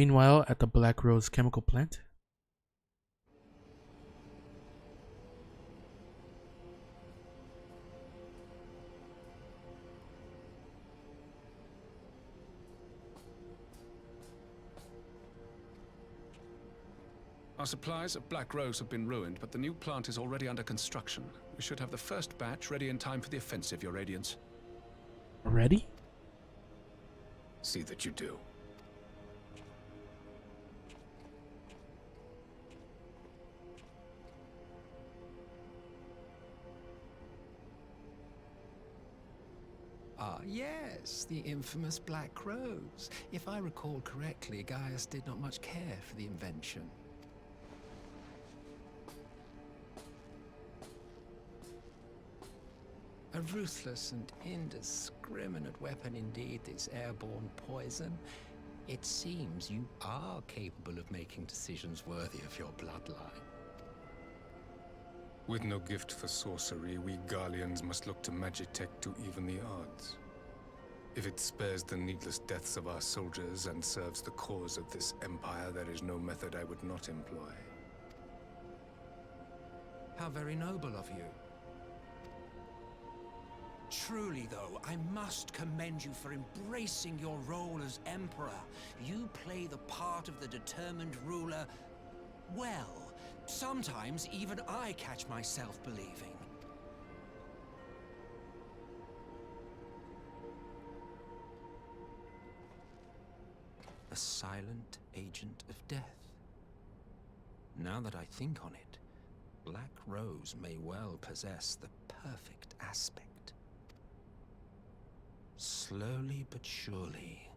Meanwhile, at the Black Rose chemical plant. Our supplies of Black Rose have been ruined, but the new plant is already under construction. We should have the first batch ready in time for the offensive, Your Radiance. Ready? See that you do. Ah, yes, the infamous Black Rose. If I recall correctly, Gaius did not much care for the invention. A ruthless and indiscriminate weapon indeed, this airborne poison. It seems you are capable of making decisions worthy of your bloodline. With no gift for sorcery, we Garleans must look to Magitech to even the odds. If it spares the needless deaths of our soldiers and serves the cause of this empire, there is no method I would not employ. How very noble of you. Truly, though, I must commend you for embracing your role as Emperor. You play the part of the determined ruler well. Sometimes even I catch myself believing. A silent agent of death. Now that I think on it, Black Rose may well possess the perfect aspect. Slowly but surely,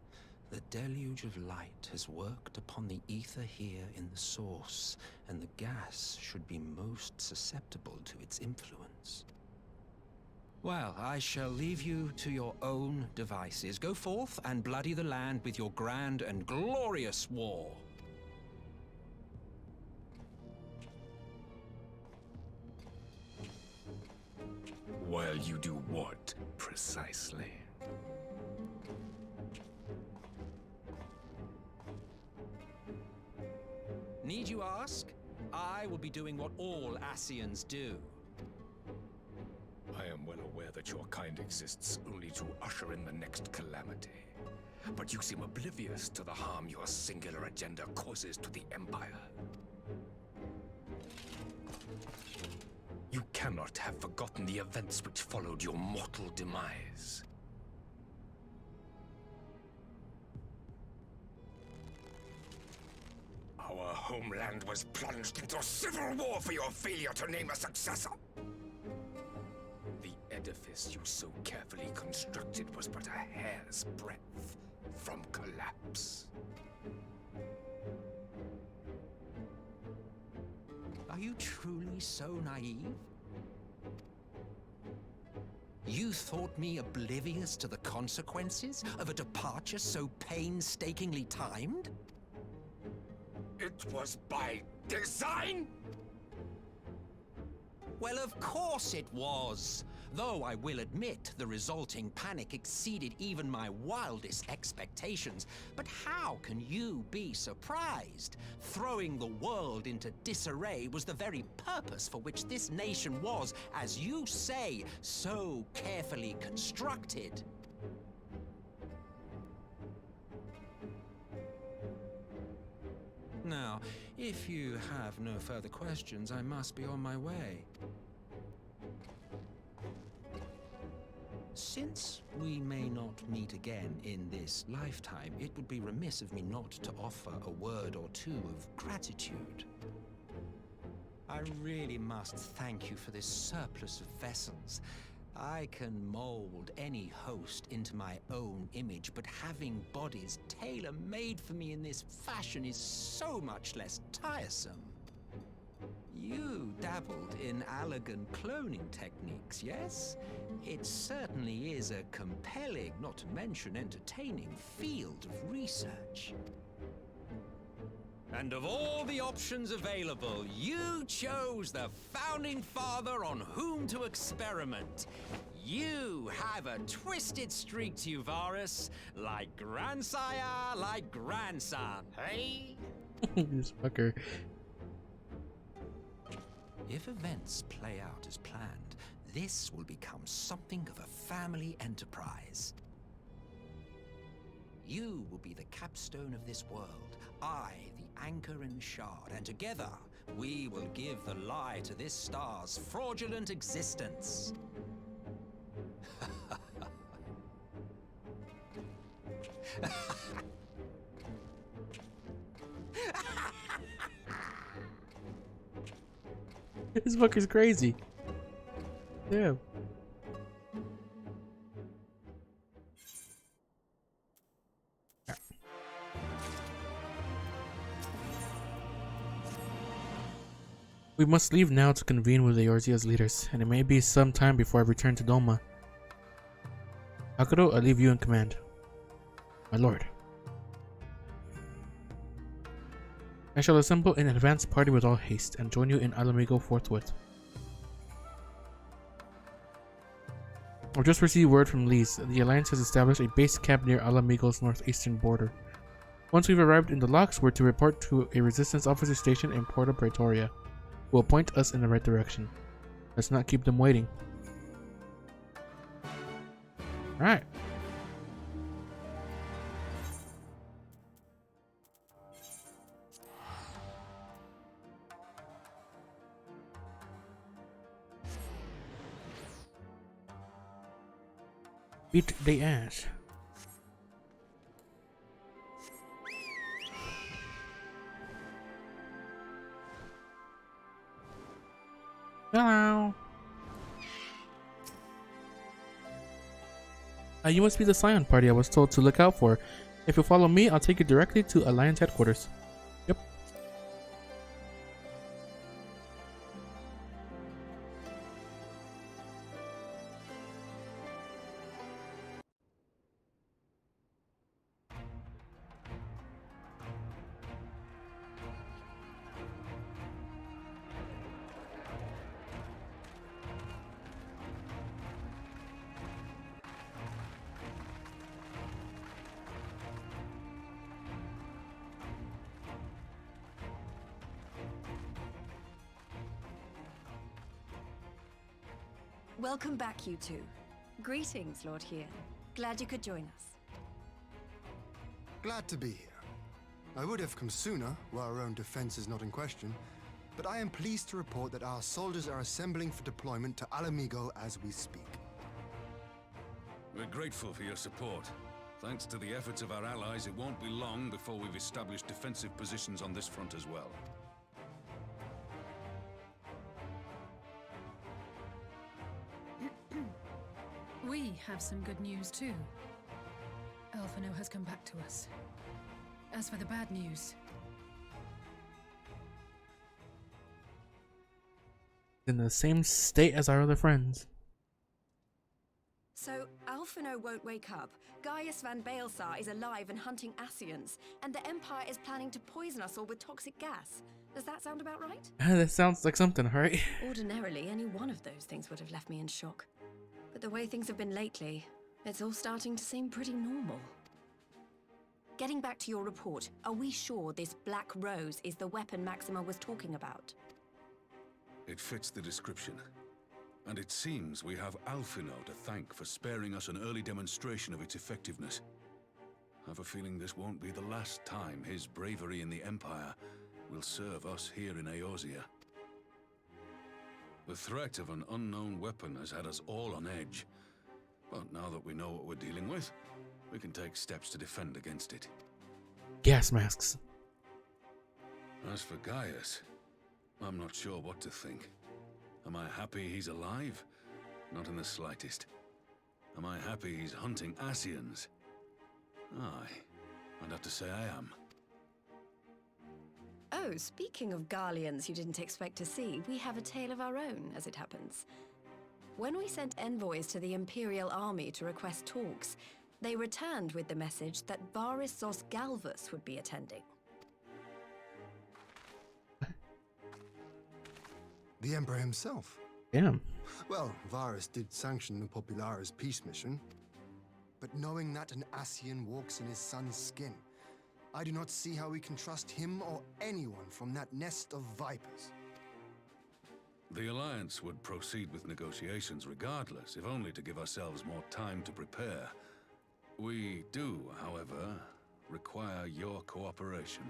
the deluge of light has worked upon the ether here in the source, and the gas should be most susceptible to its influence. Well, I shall leave you to your own devices. Go forth and bloody the land with your grand and glorious war. While you do what, precisely? Need you ask? I will be doing what all Ascians do. I am well aware that your kind exists only to usher in the next calamity. But you seem oblivious to the harm your singular agenda causes to the Empire. You cannot have forgotten the events which followed your mortal demise. Our homeland was plunged into civil war for your failure to name a successor. The edifice you so carefully constructed was but a hair's breadth from collapse. Are you truly so naive? You thought me oblivious to the consequences of a departure so painstakingly timed? It was by design? Well, of course it was. Though I will admit the resulting panic exceeded even my wildest expectations. But how can you be surprised? Throwing the world into disarray was the very purpose for which this nation was, as you say, so carefully constructed. Now, if you have no further questions, I must be on my way. Since we may not meet again in this lifetime, it would be remiss of me not to offer a word or two of gratitude. I really must thank you for this surplus of vessels. I can mold any host into my own image, but having bodies tailor-made for me in this fashion is so much less tiresome. You dabbled in Allagan cloning techniques, yes? It certainly is a compelling, not to mention entertaining, field of research. And of all the options available, you chose the founding father on whom to experiment. You have a twisted streak to you, Varus. Like grandsire, like grandson, hey? This fucker. If events play out as planned, this will become something of a family enterprise. You will be the capstone of this world, I the anchor and shard, and together we will give the lie to this star's fraudulent existence. This fucker's crazy. Yeah. We must leave now to convene with Eorzea's leaders, and it may be some time before I return to Doma. Akuro, I leave you in command. My lord. I shall assemble an advance party with all haste, and join you in Alamigo forthwith. I've just received word from Lise. The Alliance has established a base camp near Alamigo's northeastern border. Once we've arrived in the locks, we're to report to a resistance officer station in Porta Praetoria, who will point us in the right direction. Let's not keep them waiting. Alright. Beat the ass. Hello. You must be the Scion party I was told to look out for. If you follow me, I'll take you directly to Alliance headquarters. Yep. Welcome back, you two. Greetings, Lord Hien. Glad you could join us. Glad to be here. I would have come sooner, where our own defense is not in question, but I am pleased to report that our soldiers are assembling for deployment to Alamigo as we speak. We're grateful for your support. Thanks to the efforts of our allies, it won't be long before we've established defensive positions on this front as well. We have some good news too. Alphino has come back to us. As for the bad news, In the same state as our other friends. So, Alphino won't wake up. Gaius van Baelsar is alive and hunting Ascians, and the Empire is planning to poison us all with toxic gas. Does that sound about right? That sounds like something, right? Ordinarily, any one of those things would have left me in shock. But the way things have been lately, it's all starting to seem pretty normal. Getting back to your report, are we sure this Black Rose is the weapon Maxima was talking about? It fits the description. And it seems we have Alphino to thank for sparing us an early demonstration of its effectiveness. I have a feeling this won't be the last time his bravery in the Empire will serve us here in Eorzea. The threat of an unknown weapon has had us all on edge. But now that we know what we're dealing with, we can take steps to defend against it. Gas masks. As for Gaius, I'm not sure what to think. Am I happy he's alive? Not in the slightest. Am I happy he's hunting Ascians? Aye, I'd have to say I am. Oh, speaking of Garleans you didn't expect to see, we have a tale of our own, as it happens. When we sent envoys to the Imperial Army to request talks, they returned with the message that Varys Zos Galvus would be attending. The Emperor himself. Damn. Well, Varus did sanction the Popularis peace mission. But knowing that an Ascian walks in his son's skin, I do not see how we can trust him or anyone from that nest of vipers. The Alliance would proceed with negotiations regardless, if only to give ourselves more time to prepare. We do, however, require your cooperation.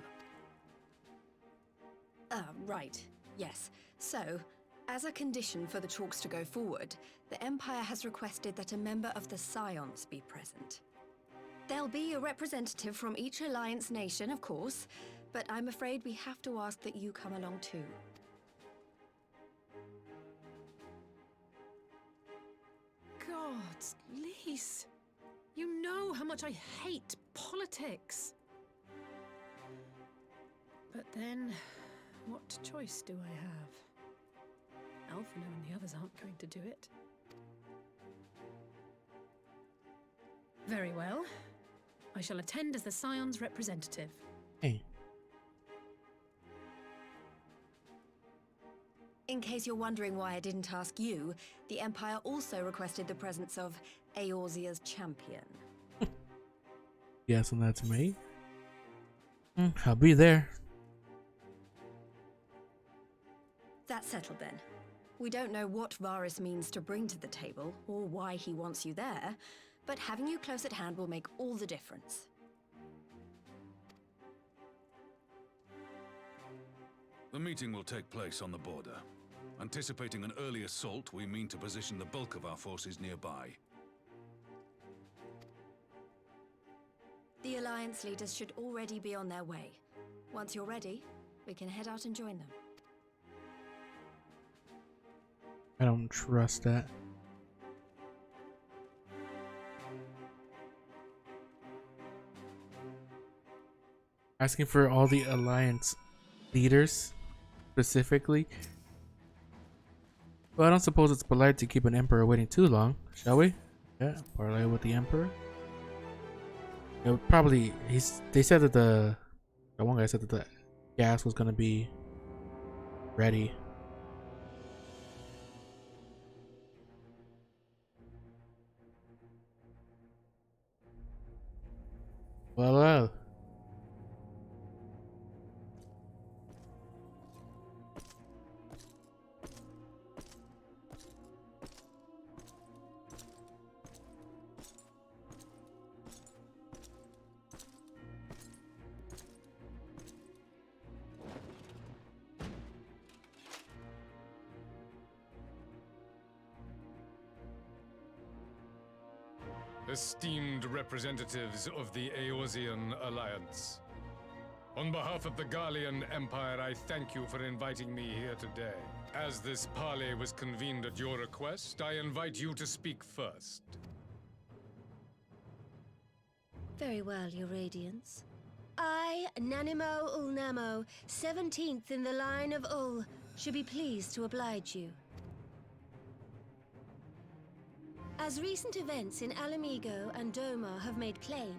Right. Yes. So, as a condition for the talks to go forward, the Empire has requested that a member of the Scions be present. There'll be a representative from each Alliance nation, of course, but I'm afraid we have to ask that you come along too. Gods, Lise. You know how much I hate politics. But then, what choice do I have? Alphino and the others aren't going to do it. Very well. I shall attend as the Scion's representative. Hey. In case you're wondering why I didn't ask you, the Empire also requested the presence of Eorzea's champion. Yes, and that's me. I'll be there. That's settled then. We don't know what Varus means to bring to the table, or why he wants you there, but having you close at hand will make all the difference. The meeting will take place on the border. Anticipating an early assault, we mean to position the bulk of our forces nearby. The Alliance leaders should already be on their way. Once you're ready, we can head out and join them. I don't trust that. Asking for all the Alliance leaders specifically. Well, I don't suppose it's polite to keep an Emperor waiting too long, shall we? Yeah, parley with the Emperor. Yeah, probably. They said that the one guy said that the gas was gonna be ready. Well. Esteemed representatives of the Eorzean Alliance. On behalf of the Garlean Empire, I thank you for inviting me here today. As this parley was convened at your request, I invite you to speak first. Very well, Your Radiance. I, Nanimo Ulnamo, 17th in the line of Ul, should be pleased to oblige you. As recent events in Alamigo and Doma have made plain,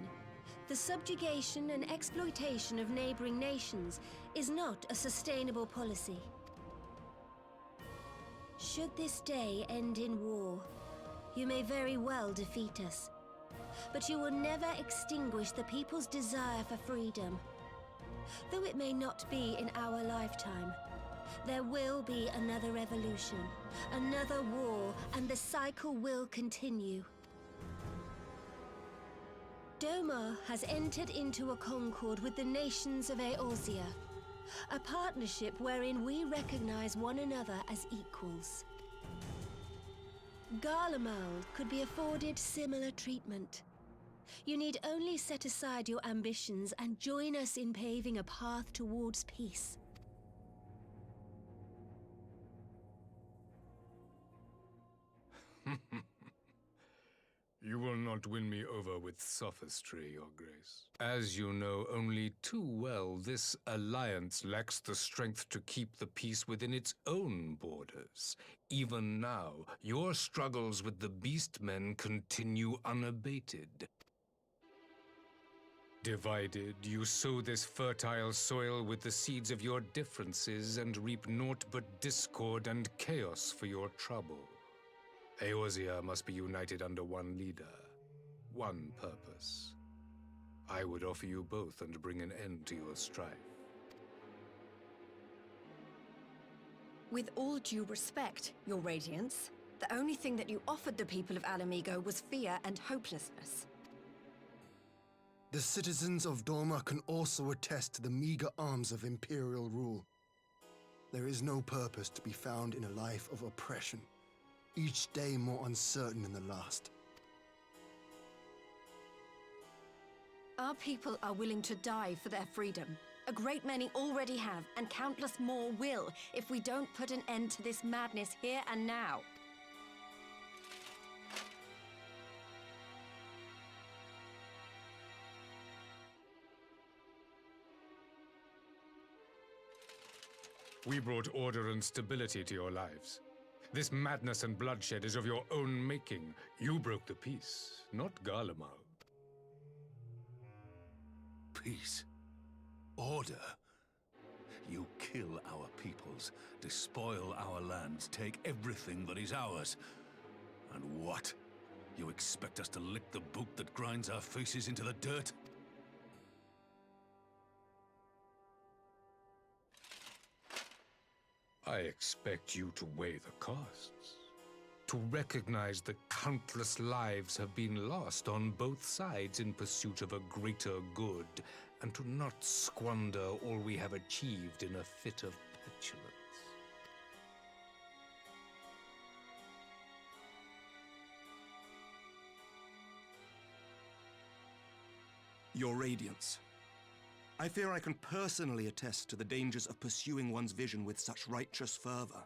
the subjugation and exploitation of neighboring nations is not a sustainable policy. Should this day end in war, you may very well defeat us, but you will never extinguish the people's desire for freedom. Though it may not be in our lifetime, there will be another revolution, another war, and the cycle will continue. Doma has entered into a concord with the nations of Eorzea, a partnership wherein we recognize one another as equals. Garlemald could be afforded similar treatment. You need only set aside your ambitions and join us in paving a path towards peace. You will not win me over with sophistry, Your Grace. As you know only too well, this alliance lacks the strength to keep the peace within its own borders. Even now, your struggles with the Beastmen continue unabated. Divided, you sow this fertile soil with the seeds of your differences and reap naught but discord and chaos for your trouble. Eorzea must be united under one leader, one purpose. I would offer you both and bring an end to your strife. With all due respect, Your Radiance, the only thing that you offered the people of Alamigo was fear and hopelessness. The citizens of Dorma can also attest to the meager arms of Imperial rule. There is no purpose to be found in a life of oppression, each day more uncertain than the last. Our people are willing to die for their freedom. A great many already have, and countless more will, if we don't put an end to this madness here and now. We brought order and stability to your lives. This madness and bloodshed is of your own making. You broke the peace, not Garlemald. Peace. Order. You kill our peoples, despoil our lands, take everything that is ours. And what? You expect us to lick the boot that grinds our faces into the dirt? I expect you to weigh the costs. To recognize that countless lives have been lost on both sides in pursuit of a greater good, and to not squander all we have achieved in a fit of petulance. Your Radiance. I fear I can personally attest to the dangers of pursuing one's vision with such righteous fervor.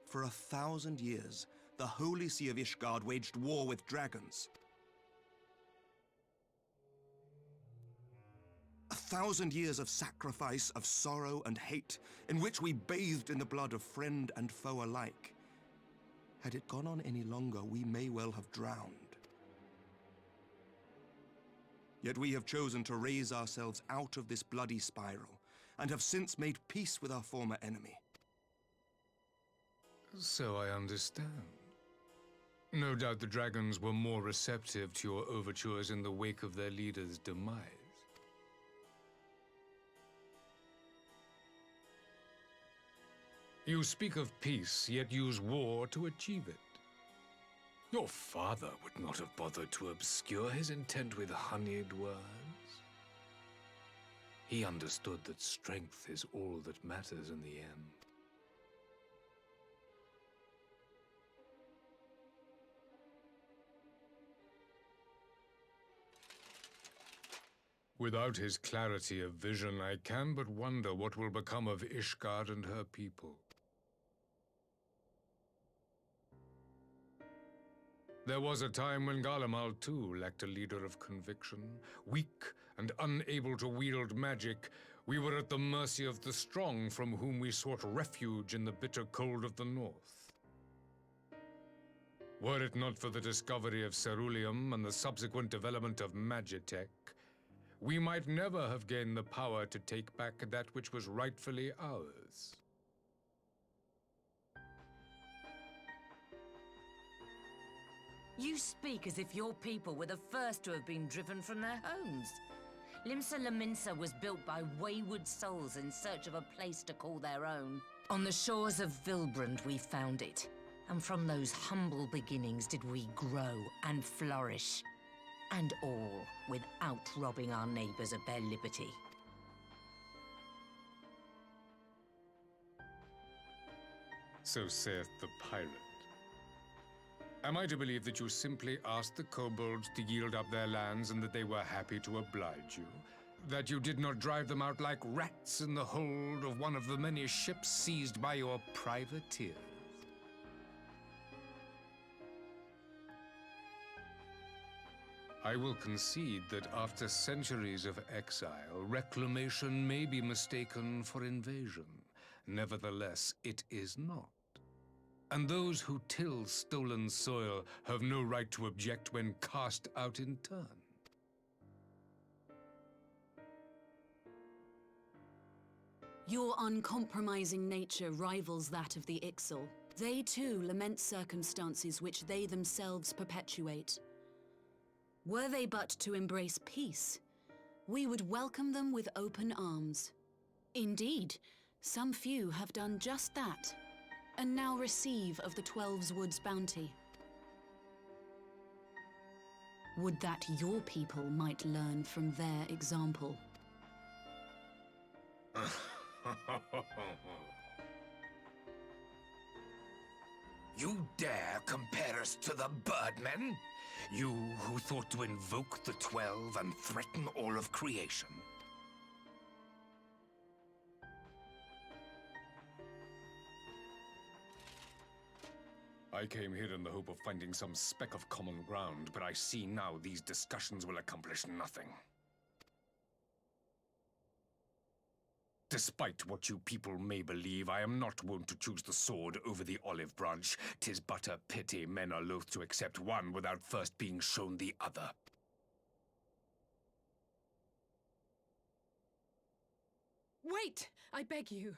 For 1,000 years, the Holy See of Ishgard waged war with dragons. 1,000 years of sacrifice, of sorrow and hate, in which we bathed in the blood of friend and foe alike. Had it gone on any longer, we may well have drowned. Yet we have chosen to raise ourselves out of this bloody spiral, and have since made peace with our former enemy. So I understand. No doubt the dragons were more receptive to your overtures in the wake of their leader's demise. You speak of peace, yet use war to achieve it. Your father would not have bothered to obscure his intent with honeyed words. He understood that strength is all that matters in the end. Without his clarity of vision, I can but wonder what will become of Ishgard and her people. There was a time when Garlemald, too, lacked a leader of conviction. Weak and unable to wield magic, we were at the mercy of the strong, from whom we sought refuge in the bitter cold of the north. Were it not for the discovery of ceruleum and the subsequent development of magitech, we might never have gained the power to take back that which was rightfully ours. You speak as if your people were the first to have been driven from their homes. Limsa Lominsa was built by wayward souls in search of a place to call their own. On the shores of Vilbrand we found it, and from those humble beginnings did we grow and flourish. And all without robbing our neighbors of their liberty. So saith the pirate. Am I to believe that you simply asked the kobolds to yield up their lands and that they were happy to oblige you? That you did not drive them out like rats in the hold of one of the many ships seized by your privateers? I will concede that after centuries of exile, reclamation may be mistaken for invasion. Nevertheless, it is not. And those who till stolen soil have no right to object when cast out in turn. Your uncompromising nature rivals that of the Ixal. They too lament circumstances which they themselves perpetuate. Were they but to embrace peace, we would welcome them with open arms. Indeed, some few have done just that, and now receive of the 12's Wood's bounty. Would that your people might learn from their example. You dare compare us to the Birdmen? You who thought to invoke the 12 and threaten all of creation? I came here in the hope of finding some speck of common ground, but I see now these discussions will accomplish nothing. Despite what you people may believe, I am not wont to choose the sword over the olive branch. 'Tis but a pity men are loath to accept one without first being shown the other. Wait, I beg you.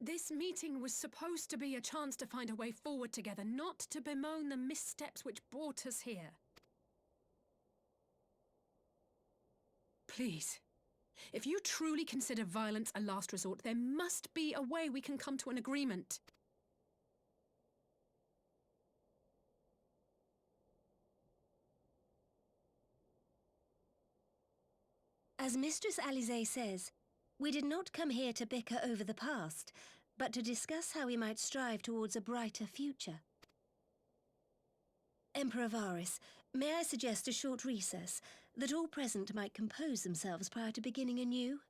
This meeting was supposed to be a chance to find a way forward together, not to bemoan the missteps which brought us here. Please. If you truly consider violence a last resort, there must be a way we can come to an agreement. As Mistress Alize says, we did not come here to bicker over the past, but to discuss how we might strive towards a brighter future. Emperor Varys, may I suggest a short recess, that all present might compose themselves prior to beginning anew?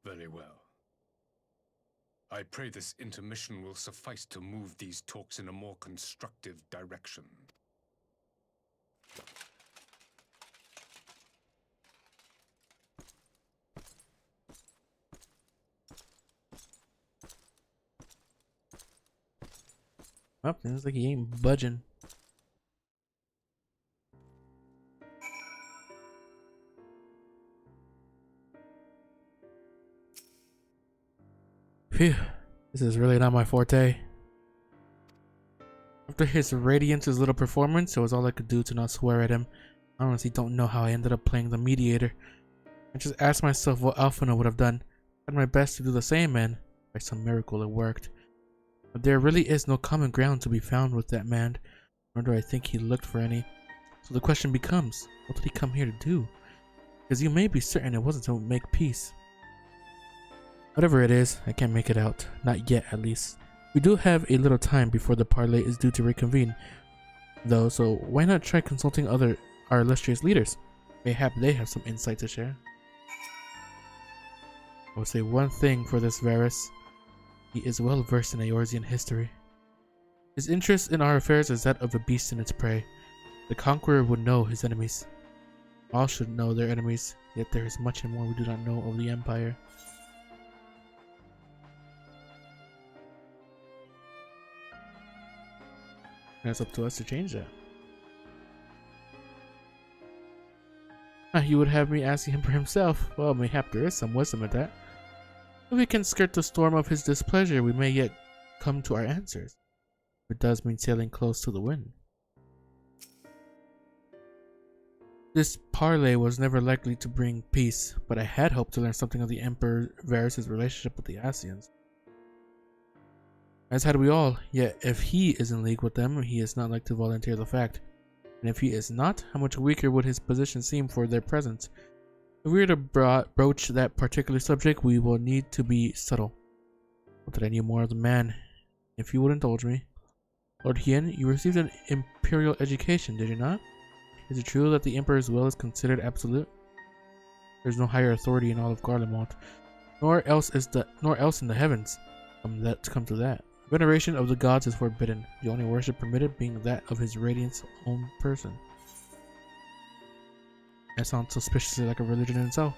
Very well. I pray this intermission will suffice to move these talks in a more constructive direction. Oh, seems like he ain't budging. Phew, this is really not my forte. After his Radiance's little performance, it was all I could do to not swear at him. I honestly don't know how I ended up playing the mediator. I just asked myself what Alphino would have done. I tried my best to do the same, and by some miracle it worked. But there really is no common ground to be found with that man, nor do I think he looked for any. So the question becomes, what did he come here to do? Because you may be certain it wasn't to make peace. Whatever it is, I can't make it out. Not yet, at least. We do have a little time before the parley is due to reconvene, though, so why not try consulting our illustrious leaders? Mayhap they have some insight to share. I will say one thing for this Varys. He is well versed in Eorzean history. His interest in our affairs is that of a beast in its prey. The conqueror would know his enemies. All should know their enemies, yet there is much and more we do not know of the Empire. And it's up to us to change that. You would have me asking him for himself. Well, mayhap there is some wisdom in that. If we can skirt the storm of his displeasure, we may yet come to our answers. It does mean sailing close to the wind. This parley was never likely to bring peace, but I had hoped to learn something of the Emperor Varys' relationship with the Ascians. As had we all, yet if he is in league with them, he is not like to volunteer the fact. And if he is not, how much weaker would his position seem for their presence? If we were to broach that particular subject, we will need to be subtle. Not that I knew more of the man, if you would indulge me. Lord Hien, you received an imperial education, did you not? Is it true that the Emperor's will is considered absolute? There is no higher authority in all of Garlemald, nor else in the heavens. Come to that. Veneration of the gods is forbidden, the only worship permitted being that of his Radiant's own person. That sounds suspiciously like a religion in itself.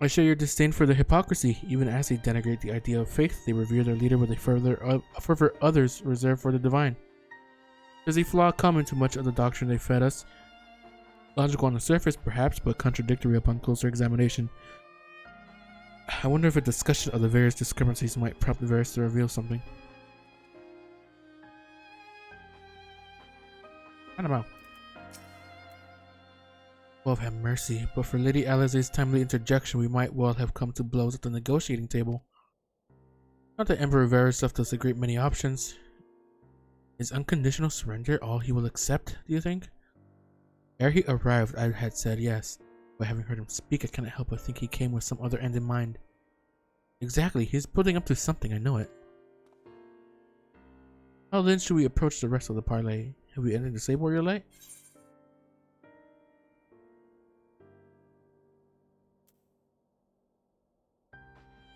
I share your disdain for their hypocrisy. Even as they denigrate the idea of faith, they revere their leader with a fervor others reserve for the divine. There's a flaw common to much of the doctrine they fed us. Logical on the surface, perhaps, but contradictory upon closer examination. I wonder if a discussion of the various discrepancies might prompt the Varys to reveal something. I don't know. Lord have mercy, but for Lady Alizé's timely interjection, we might well have come to blows at the negotiating table. Not that Emperor Varys left us a great many options. Is unconditional surrender all he will accept, do you think? Ere he arrived, I had said yes, but having heard him speak, I cannot help but think he came with some other end in mind. Exactly, he's building up to something, I know it. How then should we approach the rest of the parley? Have we entered the Sable Warrior Light?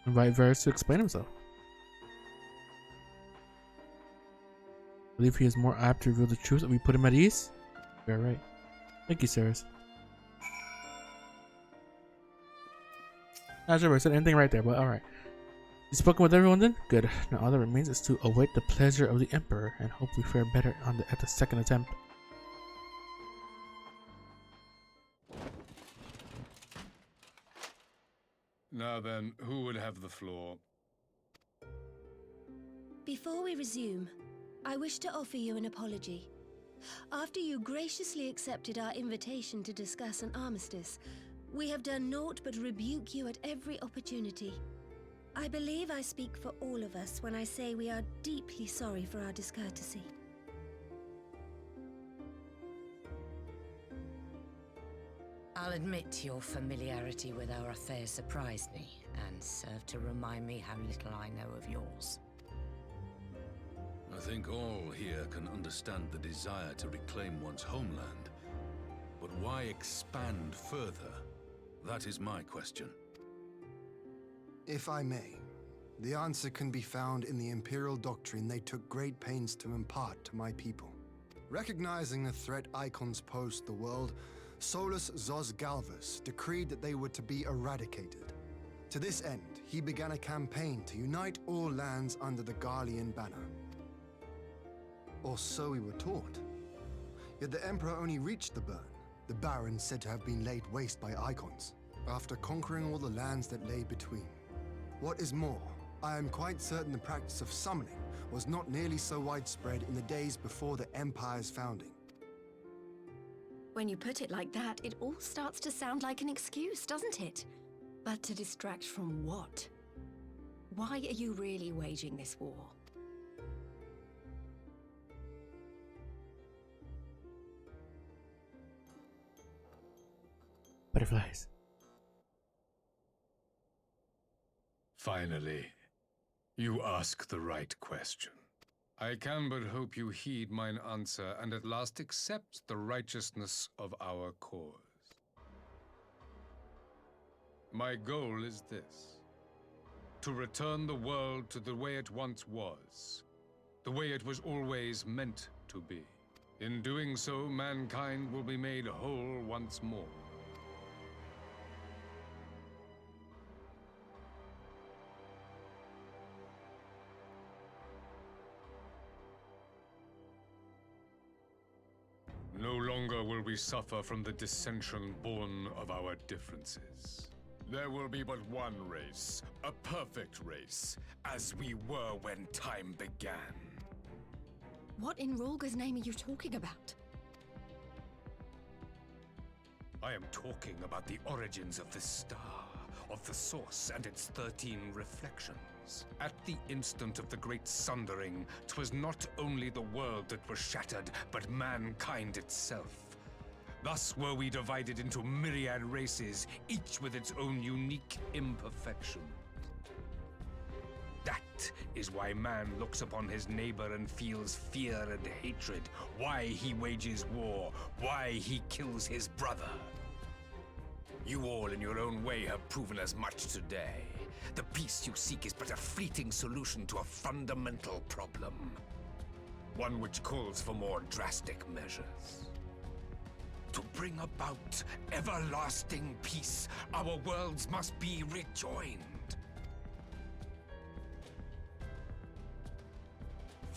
Invite Varys to explain himself. I believe he is more apt to reveal the truth if we put him at ease. You're right. Thank you, Sarys. Not sure if I said anything right there, but alright. You spoken with everyone then? Good. Now all that remains is to await the pleasure of the Emperor and hopefully fare better at the second attempt. Now then, who would have the floor? Before we resume, I wish to offer you an apology. After you graciously accepted our invitation to discuss an armistice, we have done naught but rebuke you at every opportunity. I believe I speak for all of us when I say we are deeply sorry for our discourtesy. I'll admit your familiarity with our affairs surprised me, and served to remind me how little I know of yours. I think all here can understand the desire to reclaim one's homeland. But why expand further? That is my question. If I may, the answer can be found in the Imperial doctrine they took great pains to impart to my people. Recognizing the threat icons pose to the world, Solus Zos Galvus decreed that they were to be eradicated. To this end, he began a campaign to unite all lands under the Garlean banner. Or so we were taught. Yet the Emperor only reached the burn, the Barrens said to have been laid waste by icons, after conquering all the lands that lay between. What is more, I am quite certain the practice of summoning was not nearly so widespread in the days before the Empire's founding. When you put it like that, it all starts to sound like an excuse, doesn't it? But to distract from what? Why are you really waging this war? Butterflies. Finally, you ask the right question. I can but hope you heed mine answer and at last accept the righteousness of our cause. My goal is this: to return the world to the way it once was, the way it was always meant to be. In doing so, mankind will be made whole once more. No longer will we suffer from the dissension born of our differences. There will be but one race, a perfect race, as we were when time began. What in Rulga's name are you talking about? I am talking about the origins of this star, of the source and its 13 reflections. At the instant of the great sundering, 'twas not only the world that was shattered, but mankind itself. Thus were we divided into myriad races, each with its own unique imperfection. That is why man looks upon his neighbor and feels fear and hatred, why he wages war, why he kills his brother. You all in your own way have proven as much today. The peace you seek is but a fleeting solution to a fundamental problem. One which calls for more drastic measures. To bring about everlasting peace, our worlds must be rejoined.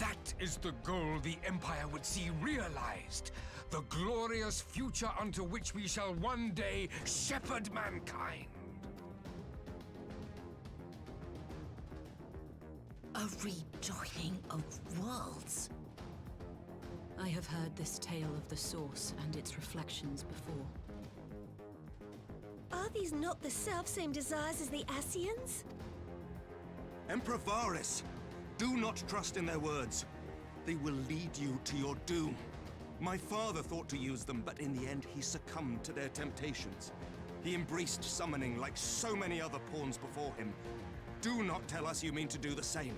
That is the goal the Empire would see realized. The glorious future unto which we shall one day shepherd mankind. A rejoining of worlds. I have heard this tale of the Source and its reflections before. Are these not the self-same desires as the Ascians? Emperor Varys, do not trust in their words. They will lead you to your doom. My father thought to use them, but in the end he succumbed to their temptations. He embraced summoning like so many other pawns before him. Do not tell us you mean to do the same.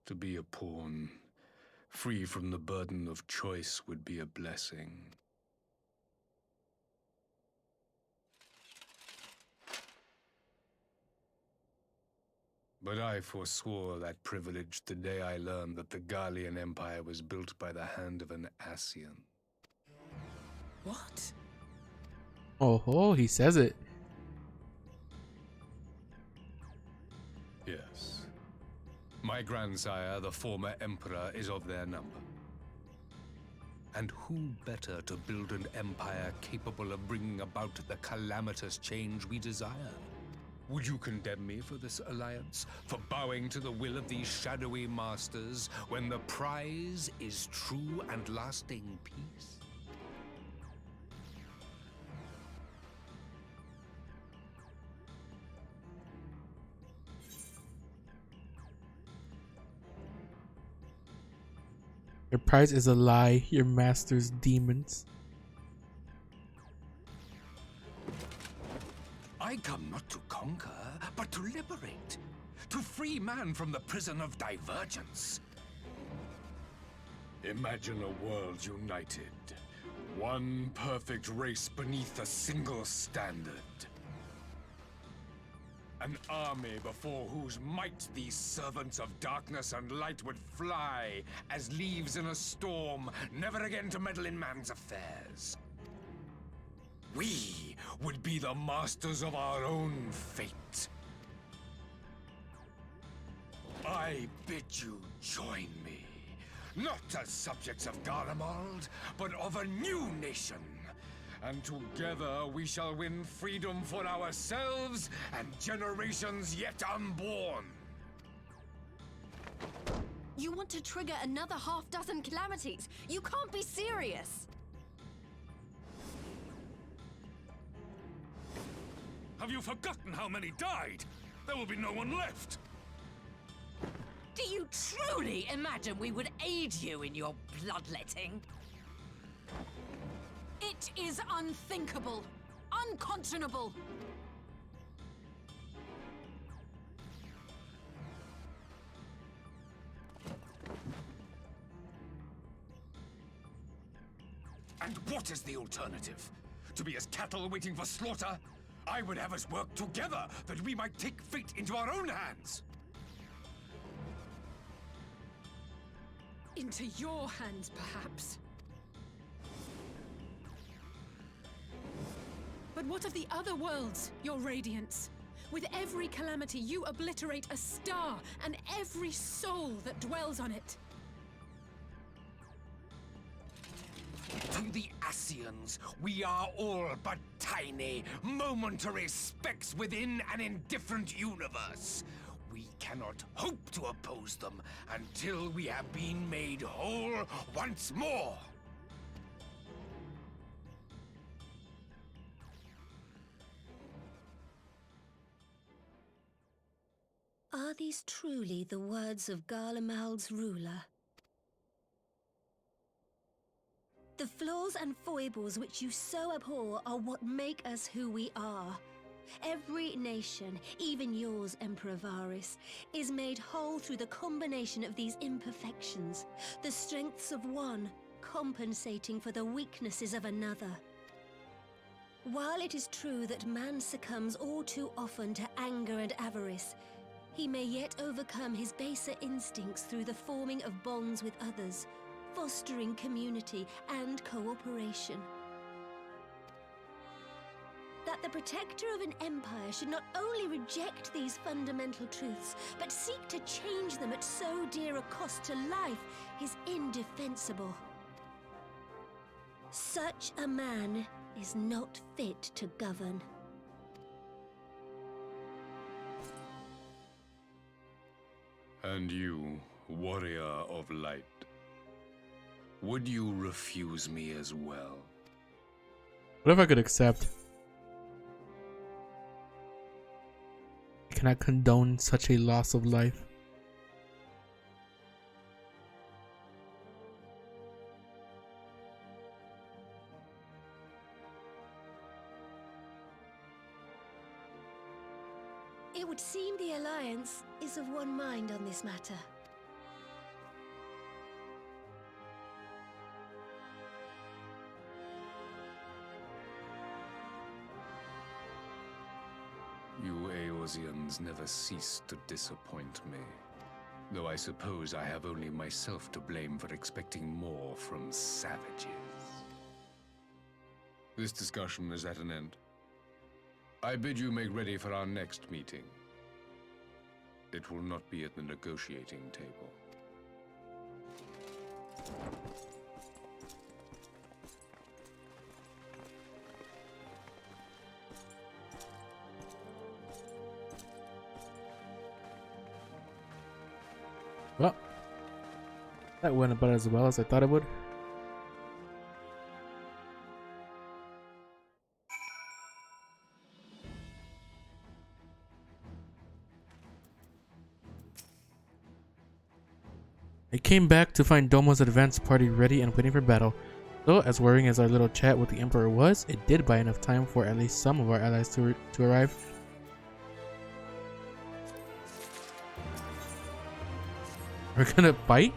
To be a pawn, free from the burden of choice, would be a blessing. But I forswore that privilege the day I learned that the Garlean Empire was built by the hand of an Ascian. What? Oh, he says it. Yes. My grandsire, the former emperor, is of their number. And who better to build an empire capable of bringing about the calamitous change we desire? Would you condemn me for this alliance? For bowing to the will of these shadowy masters, when the prize is true and lasting peace? Your prize is a lie, your master's demons. I come not to conquer, but to liberate. To free man from the prison of divergence. Imagine a world united. One perfect race beneath a single standard. An army before whose might these servants of darkness and light would fly as leaves in a storm, never again to meddle in man's affairs. We would be the masters of our own fate. I bid you join me, not as subjects of Garlemald, but of a new nation. And together we shall win freedom for ourselves and generations yet unborn. You want to trigger another half-dozen calamities? You can't be serious! Have you forgotten how many died? There will be no one left. Do you truly imagine we would aid you in your bloodletting? It is unthinkable! Unconscionable! And what is the alternative? To be as cattle waiting for slaughter? I would have us work together that we might take fate into our own hands. Into your hands, perhaps. But what of the other worlds, your radiance? With every calamity, you obliterate a star and every soul that dwells on it. To the Ascians, we are all but tiny, momentary specks within an indifferent universe. We cannot hope to oppose them until we have been made whole once more. Are these truly the words of Garlemald's ruler? The flaws and foibles which you so abhor are what make us who we are. Every nation, even yours, Emperor Varys, is made whole through the combination of these imperfections, the strengths of one compensating for the weaknesses of another. While it is true that man succumbs all too often to anger and avarice, he may yet overcome his baser instincts through the forming of bonds with others, fostering community and cooperation. That the protector of an empire should not only reject these fundamental truths, but seek to change them at so dear a cost to life is indefensible. Such a man is not fit to govern. And you, warrior of light, would you refuse me as well? What if I could accept? I cannot condone such a loss of life. It would seem the Alliance is of one mind on this matter. You Eorzeans never cease to disappoint me. Though I suppose I have only myself to blame for expecting more from savages. This discussion is at an end. I bid you make ready for our next meeting. It will not be at the negotiating table. Well, that went about as well as I thought it would. I came back to find Domo's advance party ready and waiting for battle. Though, as worrying as our little chat with the Emperor was, it did buy enough time for at least some of our allies to arrive. We're gonna fight?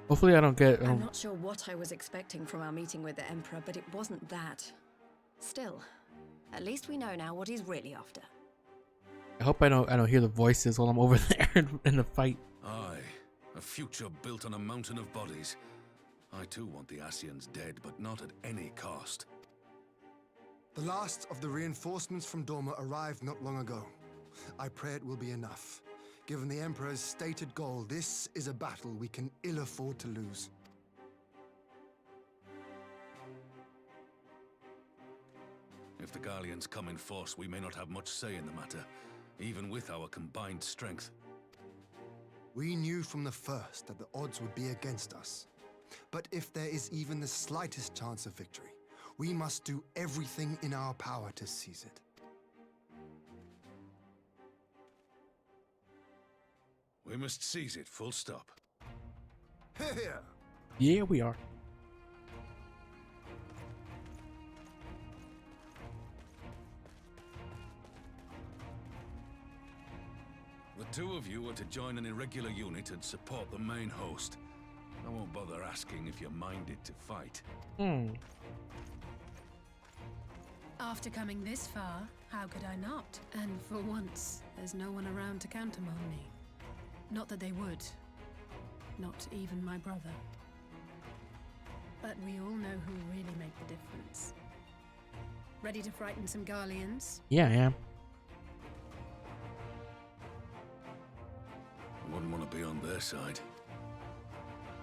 Hopefully I don't get... I'm not sure what I was expecting from our meeting with the Emperor, but it wasn't that. Still, at least we know now what he's really after. I hope I don't hear the voices while I'm over there in the fight. Aye, a future built on a mountain of bodies. I too want the Ascians dead, but not at any cost. The last of the reinforcements from Dorma arrived not long ago. I pray it will be enough. Given the Emperor's stated goal, this is a battle we can ill afford to lose. If the Garleans come in force, we may not have much say in the matter, even with our combined strength. We knew from the first that the odds would be against us. But if there is even the slightest chance of victory, we must do everything in our power to seize it. We must seize it, full stop. Here! Yeah, we are. The two of you are to join an irregular unit and support the main host. I won't bother asking if you're minded to fight. After coming this far, how could I not? And for once, there's no one around to countermand me. Not that they would. Not even my brother. But we all know who really make the difference. Ready to frighten some Garleans? Yeah, I am. I wouldn't want to be on their side.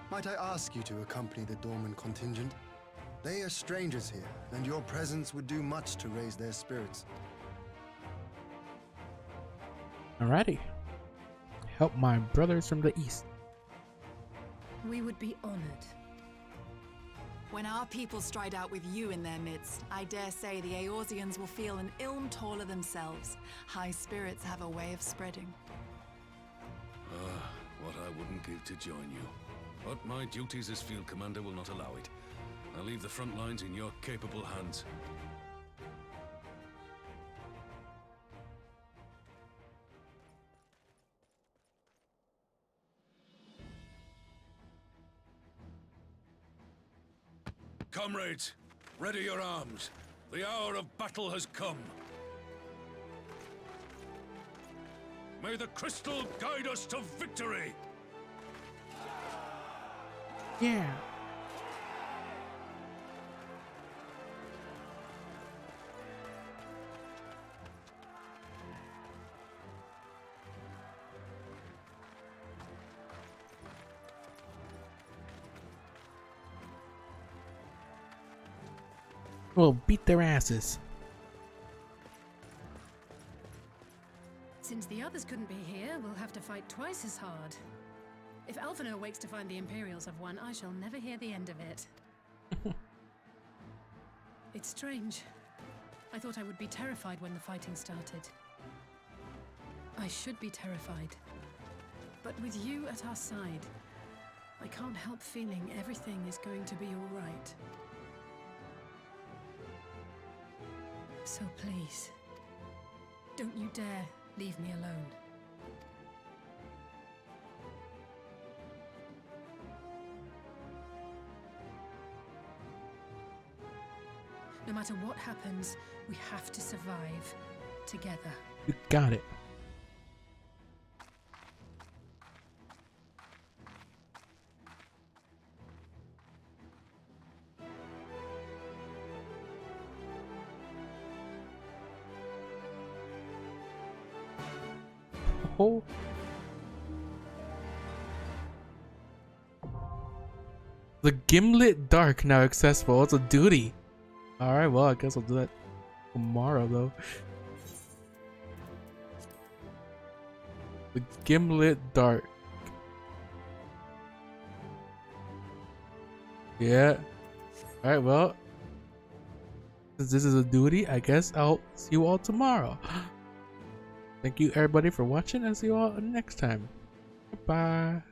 Might I ask you to accompany the Dorman contingent? They are strangers here, and your presence would do much to raise their spirits. Alrighty. Help my brothers from the east. We would be honored. When our people stride out with you in their midst, I dare say the Eorzeans will feel an ilm taller themselves. High spirits have a way of spreading. What I wouldn't give to join you. But my duties as field commander will not allow it. I'll leave the front lines in your capable hands. comrades, ready your arms. The hour of battle has come. May the crystal guide us to victory! Yeah. We'll beat their asses. Since the others couldn't be here, we'll have to fight twice as hard. If Alphinaud wakes to find the Imperials have won, I shall never hear the end of it. It's strange. I thought I would be terrified when the fighting started. I should be terrified. But with you at our side, I can't help feeling everything is going to be all right. So please, don't you dare leave me alone. No matter what happens, we have to survive together. You got it. Oh. The Gimlet Dark now accessible. It's a duty. Alright, well, I guess I'll do that tomorrow, though. The Gimlet Dark. Yeah. Alright, well. Since this is a duty, I guess I'll see you all tomorrow. Thank you, everybody, for watching, and see you all next time. Bye.